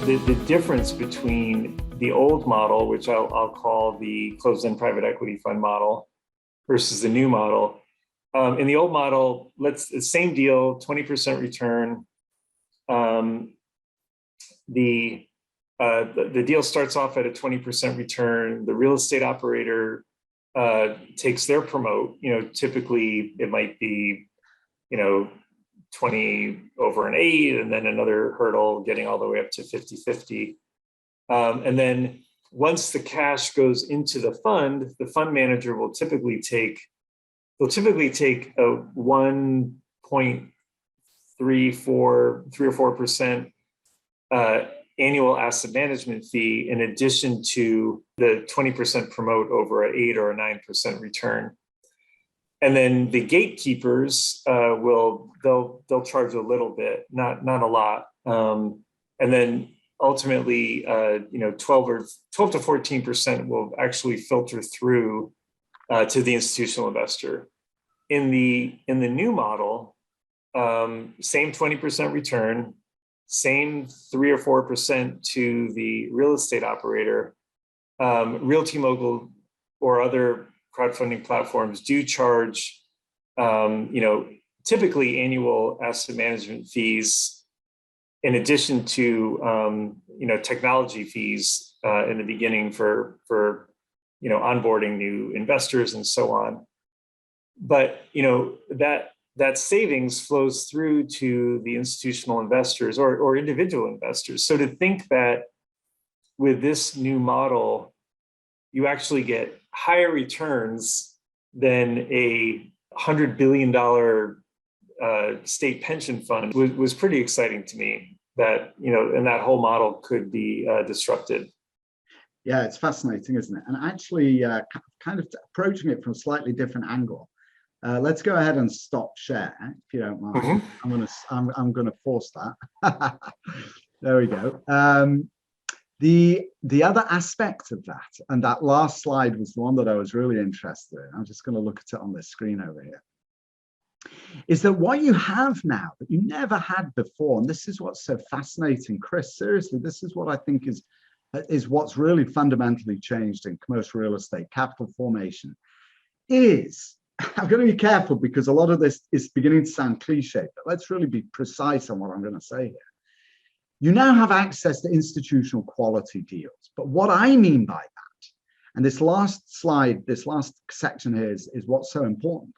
the difference between the old model, which I'll call the closed-end private equity fund model, versus the new model. In the old model, same deal, 20% return. The deal starts off at a 20% return. The real estate operator takes their promote. Typically it might be, 20 over an 8, and then another hurdle getting all the way up to 50-50. And then once the cash goes into the fund manager will typically take a 1.3 or 4% annual asset management fee in addition to the 20% promote over an 8 or a 9% return. And then the gatekeepers they'll charge a little bit, not a lot. And then ultimately, 12 to 14% will actually filter through to the institutional investor. In the new model, same 20% return, same 3 or 4% to the real estate operator. RealtyMogul or other crowdfunding platforms do charge, typically annual asset management fees, in addition to, technology fees in the beginning for onboarding new investors and so on. But, that savings flows through to the institutional investors or individual investors. So to think that with this new model, you actually get higher returns than a $100 billion state pension fund was pretty exciting to me, that, and that whole model could be disrupted. Yeah, it's fascinating, isn't it? And actually kind of approaching it from a slightly different angle. Let's go ahead and stop share, if you don't mind. Mm-hmm. I'm gonna force that. There we go. The other aspect of that, and that last slide was the one that I was really interested in. I'm just going to look at it on this screen over here. Is that what you have now that you never had before? And this is what's so fascinating, Chris. Seriously, this is what I think is what's really fundamentally changed in commercial real estate capital formation. I'm going to be careful because a lot of this is beginning to sound cliche, but let's really be precise on what I'm going to say here. You now have access to institutional quality deals. But what I mean by that, and this last slide, this last section here is what's so important,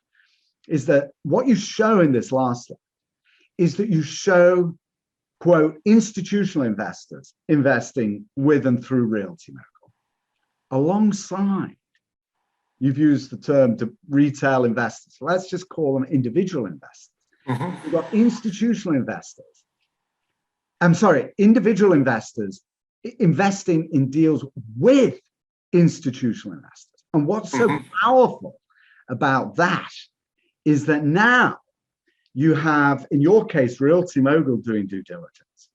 is that what you show in this last slide is that you show, quote, institutional investors investing with and through RealtyMogul. Alongside, you've used the term to retail investors. So let's just call them individual investors. Mm-hmm. You've got institutional investors. Individual investors investing in deals with institutional investors. And what's so powerful about that is that now you have, in your case, RealtyMogul doing due diligence,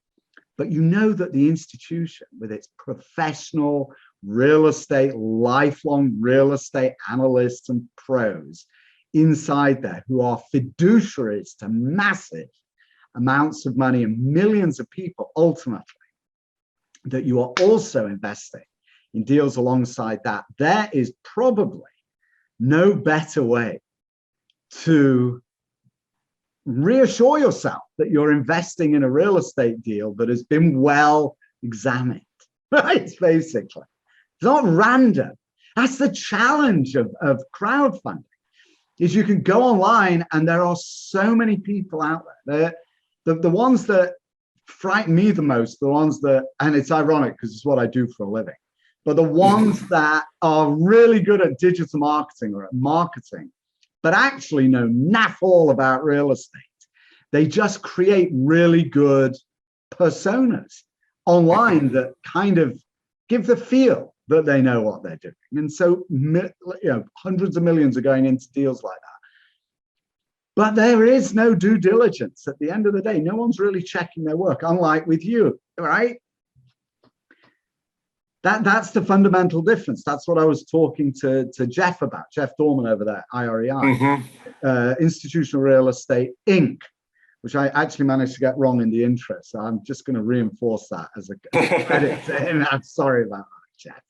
but you know that the institution with its professional real estate, lifelong real estate analysts and pros inside there who are fiduciaries to massive amounts of money and millions of people ultimately, that you are also investing in deals alongside that. There is probably no better way to reassure yourself that you're investing in a real estate deal that has been well examined, right? Basically, it's not random. That's the challenge of crowdfunding, is you can go online and there are so many people out there. The ones that frighten me the most, the ones that, and it's ironic because it's what I do for a living, but the ones that are really good at digital marketing or at marketing, but actually know naff all about real estate. They just create really good personas online that kind of give the feel that they know what they're doing. And so, hundreds of millions are going into deals like that. But there is no due diligence at the end of the day. No one's really checking their work, unlike with you, right? That's the fundamental difference. That's what I was talking to Jeff about, Jeff Dorman over there, IREI, Institutional Real Estate Inc., which I actually managed to get wrong in the intro. So I'm just going to reinforce that as a credit to him. I'm sorry about that, Jeff.